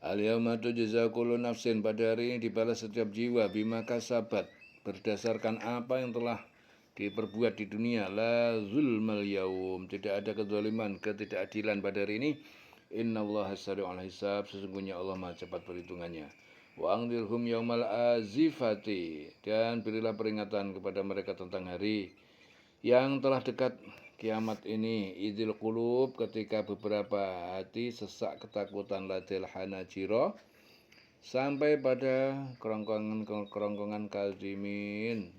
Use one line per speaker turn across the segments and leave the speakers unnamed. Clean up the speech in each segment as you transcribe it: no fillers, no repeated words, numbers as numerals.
Al-yawma tujza kullu nafsin, pada hari ini dibalas setiap jiwa bima kasabat, berdasarkan apa yang telah diperbuat di dunia. La zulmal yaum, tidak ada kezaliman, ketidakadilan pada hari ini. Innallaha sari'ul hisab, sesungguhnya Allah Maha cepat perhitungannya. Wa angdirhum yaumal azifati, dan berilah peringatan kepada mereka tentang hari yang telah dekat kiamat ini. Idil qulub, ketika beberapa hati sesak ketakutan, ladil hanajiro, sampai pada kerongkongan kazimin,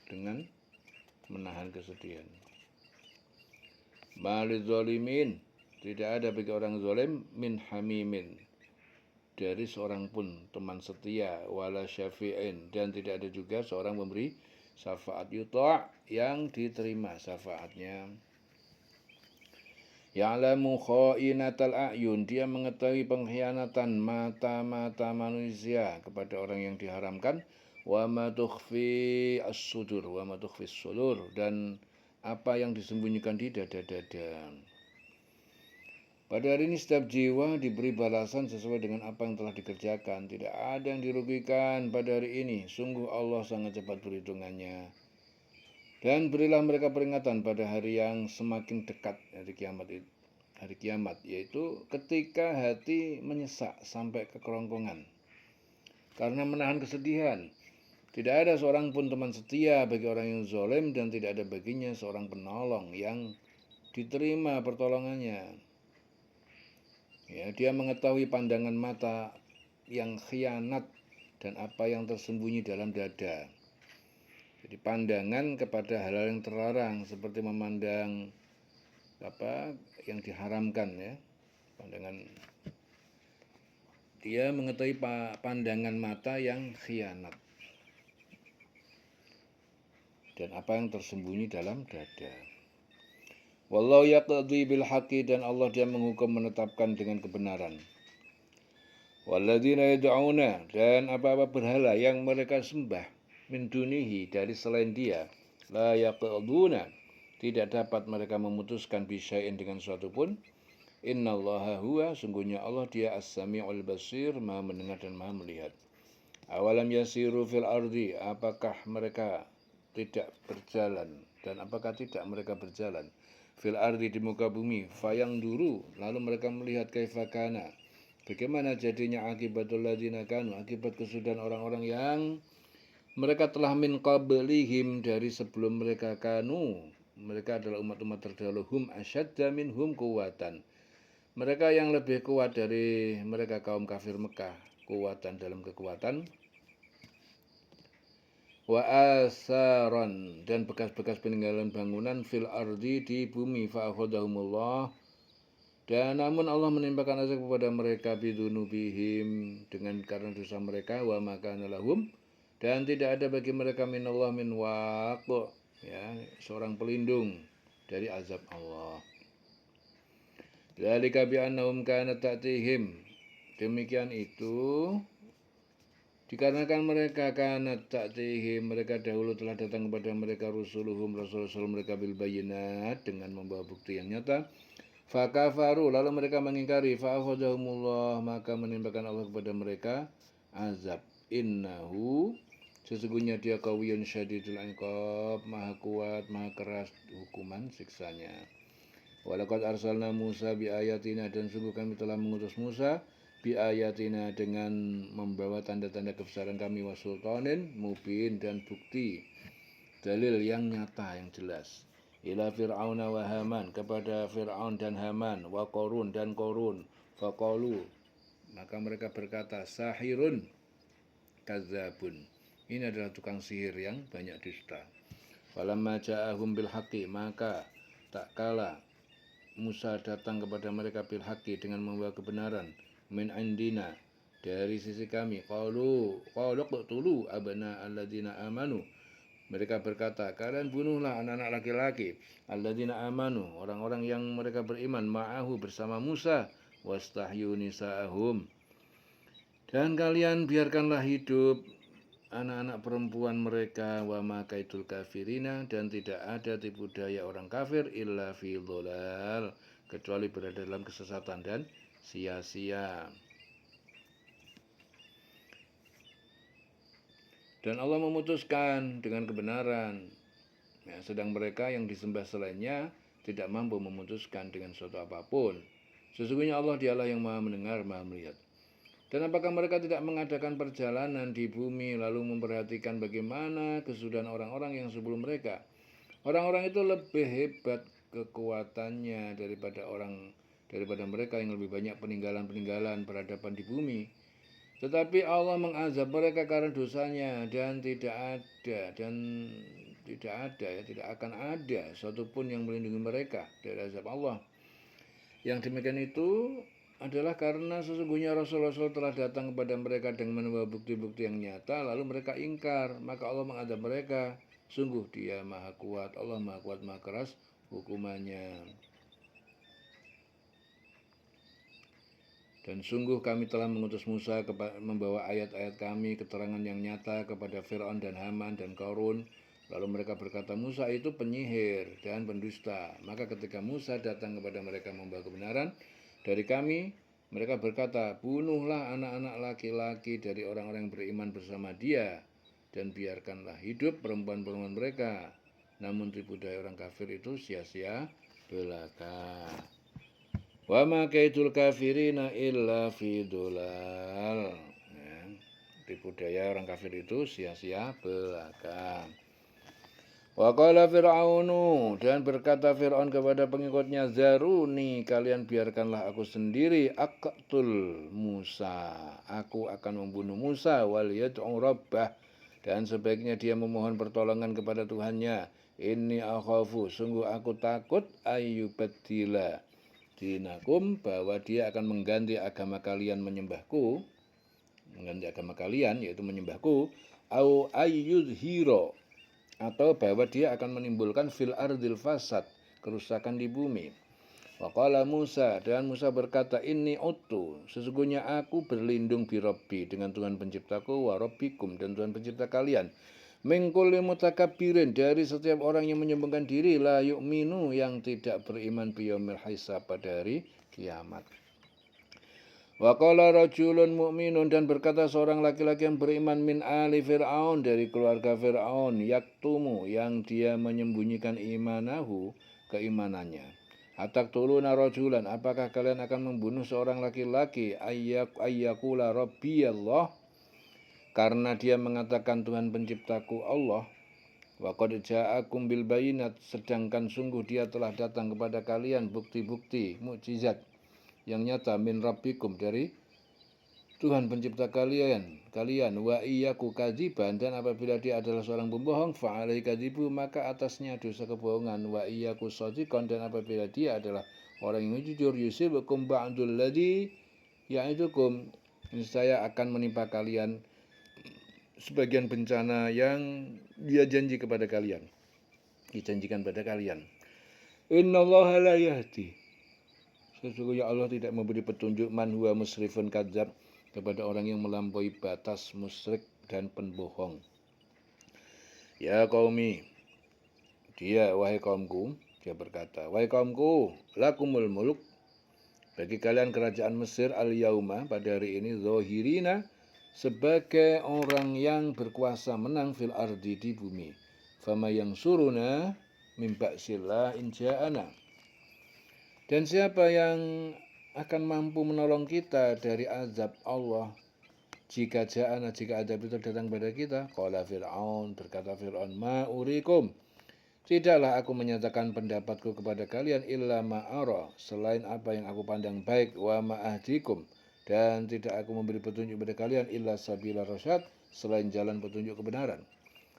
dengan menahan kesedihan. Malid zalimin, tidak ada bagi orang zalim min hamimin, dari seorang pun teman setia, wala syafi'in, dan tidak ada juga seorang memberi syafaat yuta' yang diterima syafaatnya. Ya'lamu kha'inatal a'yun, dia mengetahui pengkhianatan mata-mata manusia kepada orang yang diharamkan. Wa ma tukhfi as-sudur, wa ma tukhfi as-sudur, dan apa yang disembunyikan di dada-dada. Pada hari ini setiap jiwa diberi balasan sesuai dengan apa yang telah dikerjakan. Tidak ada yang dirugikan pada hari ini. Sungguh Allah sangat cepat perhitungannya. Dan berilah mereka peringatan pada hari yang semakin dekat, hari kiamat, yaitu ketika hati menyesak sampai ke kerongkongan karena menahan kesedihan. Tidak ada seorang pun teman setia bagi orang yang zalim, dan tidak ada baginya seorang penolong yang diterima pertolongannya. Ya, dia mengetahui pandangan mata yang khianat dan apa yang tersembunyi dalam dada. Jadi pandangan kepada hal-hal yang terlarang seperti memandang apa yang diharamkan, ya. Dia mengetahui pandangan mata yang khianat dan apa yang tersembunyi dalam dada. Wallahu yaqdi bil haqqi, dan Allah dia menghukum menetapkan dengan kebenaran. Walladzina yad'una, dan apa-apa berhala yang mereka sembah, min dunihi, dari selain dia, la yaqduna, tidak dapat mereka memutuskan bisyai'in, dengan suatu pun. Innallaha huwa, sungguhnya Allah dia as-sami'ul basir, maha mendengar dan maha melihat. Awalam yasiru fil ardi, apakah mereka tidak berjalan, dan apakah tidak mereka berjalan fil ardi, di muka bumi, fayang duru, lalu mereka melihat kaifakana, bagaimana jadinya akibatul ladzina kanu, akibat kesudahan orang-orang yang mereka telah min qablihim, dari sebelum mereka, kanu, mereka adalah umat-umat terdahulu, hum asyadda minhum quwwatan, mereka yang lebih kuat dari mereka kaum kafir Mekah, kuwatan dalam kekuatan, wa asaron, dan bekas-bekas peninggalan bangunan, fil ardi, di bumi, fa akhadahumullah, dan namun Allah menimpakan azab kepada mereka, bidunubihim, dengan karena dosa mereka, wa makana lahum, dan tidak ada bagi mereka minallah min waq, ya, seorang pelindung dari azab Allah. Dzalika bi annahum kanat ta'tihim, demikian itu dikarenakan mereka kanat ta'tihim, mereka dahulu telah datang kepada mereka rusuluhum, rasul-rasul mereka, bil bayyinat, dengan membawa bukti yang nyata. Fakafaru, lalu mereka mengingkari, fa'akhadahumullah, maka menimpakan Allah kepada mereka azab. Innahu, sesungguhnya dia qawiyyun syadidul iqab, maha kuat, maha keras hukuman siksanya. Walaqad arsalna Musa bi ayatina, dan sungguh kami telah mengutus Musa bi ayatina, dengan membawa tanda-tanda kebesaran kami, wasultanin mubin, dan bukti dalil yang nyata, yang jelas, ila fir'auna wa haman, kepada Fir'aun dan Haman, wa Qarun, dan Qarun, faqalu, maka mereka berkata, sahirun kadzabun, ini adalah tukang sihir yang banyak dusta. Falamma ja'ahum bil haqqi, maka tak kala Musa datang kepada mereka bil haqqi, dengan membawa kebenaran, min indina, dari sisi kami, qalu qtulu abna alladzina amanu, mereka berkata, kalian bunuhlah anak-anak laki-laki, alladzina amanu, orang-orang yang mereka beriman, ma'ahu, bersama Musa, wastahyu nisa'ahum, dan kalian biarkanlah hidup anak-anak perempuan mereka, wa ma kaidul kafirina, dan tidak ada tipu daya orang kafir, illa fi dhalal, kecuali berada dalam kesesatan dan sia-sia. Dan Allah memutuskan dengan kebenaran. Ya, sedang mereka yang disembah selainnya tidak mampu memutuskan dengan suatu apapun. Sesungguhnya Allah dialah yang maha mendengar, maha melihat. Dan apakah mereka tidak mengadakan perjalanan di bumi lalu memperhatikan bagaimana kesudahan orang-orang yang sebelum mereka? Orang-orang itu lebih hebat kekuatannya daripada mereka yang lebih banyak peninggalan-peninggalan peradaban di bumi. Tetapi Allah mengazab mereka karena dosanya dan tidak akan ada satupun yang melindungi mereka dari azab Allah. Yang demikian itu adalah karena sesungguhnya Rasul-Rasul telah datang kepada mereka dengan membawa bukti-bukti yang nyata, lalu mereka ingkar, maka Allah mengazab mereka. Sungguh Dia maha kuat, Allah maha kuat, maha keras hukumannya. Dan sungguh kami telah mengutus Musa membawa ayat-ayat kami, keterangan yang nyata kepada Fir'aun dan Haman dan Qarun. Lalu mereka berkata, Musa itu penyihir dan pendusta. Maka ketika Musa datang kepada mereka membawa kebenaran dari kami, mereka berkata, bunuhlah anak-anak laki-laki dari orang-orang yang beriman bersama dia, dan biarkanlah hidup perempuan-perempuan mereka. Namun tipu daya orang kafir itu sia-sia belaka. Wa ma kaidul kafirina illa fi dolal. Ya, tipu daya orang kafir itu sia-sia belaka. Wa qala Fir'aunu, dan berkata Fir'aun kepada pengikutnya, zaruni, kalian biarkanlah aku sendiri, aqtul Musa, aku akan membunuh Musa, wal yad'u rabbah, dan sebaiknya dia memohon pertolongan kepada Tuhannya. Inni akhafu, sungguh aku takut, ayyubaddila dinakum, bahwa dia akan mengganti agama kalian menyembahku, mengganti agama kalian yaitu menyembahku, au ayyudhiro, atau bahwa dia akan menimbulkan fil ardil fasad, kerusakan di bumi. Waqala Musa, dan Musa berkata, inni utu, sesungguhnya aku berlindung bi Rabbi, dengan Tuhan penciptaku, wa Rabbikum, dan Tuhan pencipta kalian, min kulli mutakabbirin, dari setiap orang yang menyombongkan diri, la yu'minu, yang tidak beriman bi yaumil hisab, pada hari kiamat. Wa qala rajulun mu'minun, dan berkata seorang laki-laki yang beriman min ali Fir'aun, dari keluarga Fir'aun, yaktumu, yang dia menyembunyikan imanahu, keimanannya. Ataktuluna rajulan, apakah kalian akan membunuh seorang laki-laki, ayyakula rabbiyallah, karena dia mengatakan Tuhan penciptaku Allah. Wa qad ja'akum bil bayinat, sedangkan sungguh dia telah datang kepada kalian bukti-bukti mukjizat yang nyata min rabbikum, dari Tuhan pencipta kalian. Wa iyyaku kadziban, dan apabila dia adalah seorang pembohong, fa alaihi kadzibu, maka atasnya dosa kebohongan. Wa iyyaku shadiqan, dan apabila dia adalah orang yang jujur, yusibukum ba'dul ladzi ya'idukum, saya akan menimpa kalian sebagian bencana yang dia janji kepada kalian, dijanjikan pada kalian. Innallaha la yahdi, sesungguhnya Allah tidak memberi petunjuk, man huwa musrifun kadzab, kepada orang yang melampaui batas, musyrik dan pembohong. Ya qaumi, dia, wahai kaumku, dia berkata, wahai kaumku, lakumul muluk, bagi kalian kerajaan Mesir al-yauma, pada hari ini, zahirina, sebagai orang yang berkuasa menang fil ardi, di bumi. Fama yang suruna min ba'sillah inja'ana, dan siapa yang akan mampu menolong kita dari azab Allah jika azab itu datang pada kita. Qala Fir'aun, berkata Fir'aun, ma urikum, tidaklah aku menyatakan pendapatku kepada kalian, illa ma'ara, selain apa yang aku pandang baik, wa ma'ahdikum, dan tidak aku memberi petunjuk kepada kalian, illa sabila rasyad, selain jalan petunjuk kebenaran.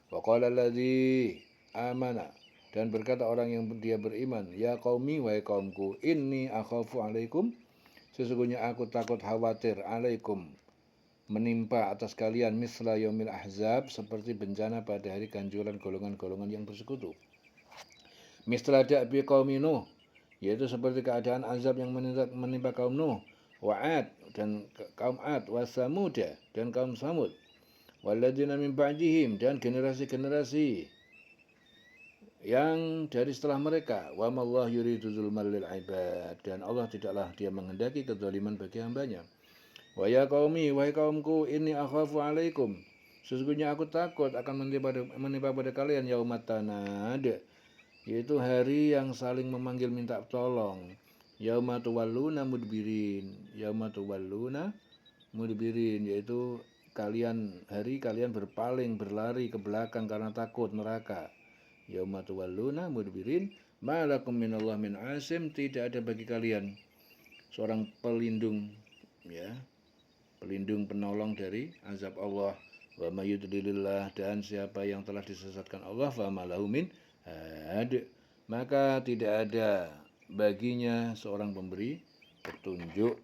Wa qala alladzi amana, dan berkata orang yang dia beriman, ya qaumi, wahai kaumku, inni akhafu alaikum, sesungguhnya aku takut, khawatir, alaikum, menimpa atas kalian, misla yaumil ahzab, seperti bencana pada hari ganjuran golongan-golongan yang bersekutu. Misla da'bi qaumi Nuh, yaitu seperti keadaan azab yang menimpa kaum Nuh, wa Ad, dan kaum Ad, wa Samuda, dan kaum Samud, walladzina min ba'dihim, dan generasi-generasi yang dari setelah mereka, wa mallahu yuridu zulmal lil ibad, dan Allah tidaklah dia menghendaki kezaliman bagi hambanya. Wa ya qaumi, wahai kaumku, inni akhafu alaikum, Sesungguhnya aku takut akan menimpa pada kalian yaumat tanad, yaitu hari yang saling memanggil minta tolong. Yauma tuwalluna mudbirin, yauma tuwalluna mudbirin, yaitu hari kalian berpaling, berlari ke belakang karena takut neraka. Yauma tuwalluna mudbirin, malakum minallah min asim, tidak ada bagi kalian seorang pelindung, ya, pelindung penolong dari azab Allah. Wa may yudlilillah, dan siapa yang telah disesatkan Allah, fa malahu min had, maka tidak ada baginya seorang pemberi petunjuk.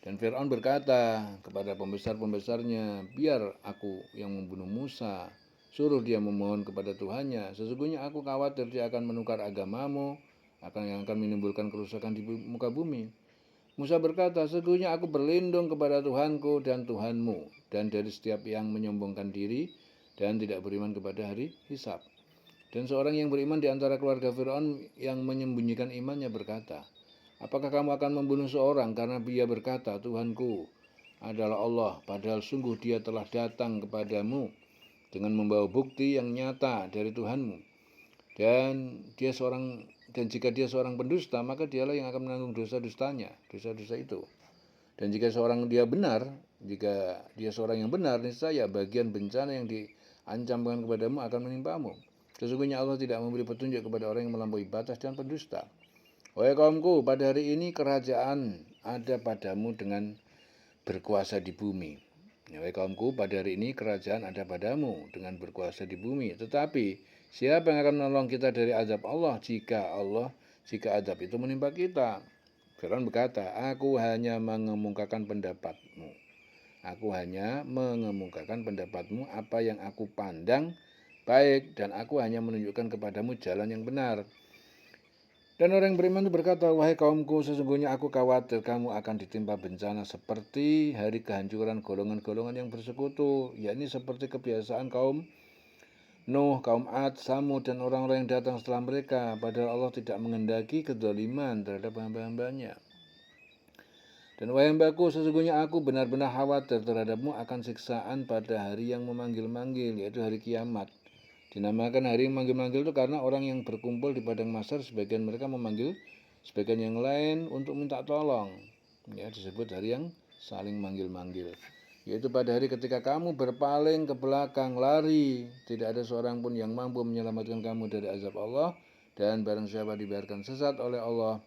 Dan Fir'aun berkata kepada pembesar-pembesarnya, biar aku yang membunuh Musa, suruh dia memohon kepada Tuhannya. Sesungguhnya aku khawatir dia akan menukar agamamu, yang akan menimbulkan kerusakan di muka bumi. Musa berkata, sesungguhnya aku berlindung kepada Tuhanku dan Tuhanmu, dan dari setiap yang menyombongkan diri dan tidak beriman kepada hari hisab. Dan seorang yang beriman di antara keluarga Fir'aun yang menyembunyikan imannya berkata, apakah kamu akan membunuh seorang karena dia berkata, Tuhanku adalah Allah, padahal sungguh dia telah datang kepadamu dengan membawa bukti yang nyata dari Tuhanmu. Dan jika dia seorang pendusta, maka dialah yang akan menanggung dosa-dustanya, dosa-dosa itu. Dan jika dia seorang yang benar, niscaya bagian bencana yang diancamkan kepadamu akan menimpamu. Sesungguhnya Allah tidak memberi petunjuk kepada orang yang melampaui batas dan pendusta. Wahai kaumku, pada hari ini kerajaan ada padamu dengan berkuasa di bumi. Wahai kaumku, pada hari ini kerajaan ada padamu dengan berkuasa di bumi. Tetapi siapa yang akan menolong kita dari azab Allah jika azab itu menimpa kita? Fir'aun berkata, aku hanya mengemukakan pendapatmu. Apa yang aku pandang baik, dan aku hanya menunjukkan kepadamu jalan yang benar. Dan orang yang beriman itu berkata, wahai kaumku, sesungguhnya aku khawatir kamu akan ditimpa bencana seperti hari kehancuran golongan-golongan yang bersekutu, yakni seperti kebiasaan kaum Nuh, kaum Ad, Samud, dan orang-orang yang datang setelah mereka, padahal Allah tidak mengendaki kedzaliman terhadap hamba-hambanya. Dan wahai hambaku, sesungguhnya aku benar-benar khawatir terhadapmu akan siksaan pada hari yang memanggil-manggil, yaitu hari kiamat. Dinamakan hari memanggil-manggil itu karena orang yang berkumpul di padang mahsyar, sebagian mereka memanggil sebagian yang lain untuk minta tolong. Ya, disebut hari yang saling manggil-manggil. Yaitu pada hari ketika kamu berpaling ke belakang, lari, tidak ada seorang pun yang mampu menyelamatkan kamu dari azab Allah. Dan barang siapa dibiarkan sesat oleh Allah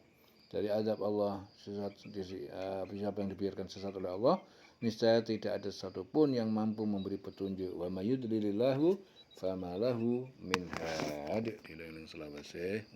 dari azab Allah, siapa yang dibiarkan sesat oleh Allah, niscaya tidak ada satupun yang mampu memberi petunjuk. Wa may yudlilillahu fama lahu min had. Tidak yang selawase.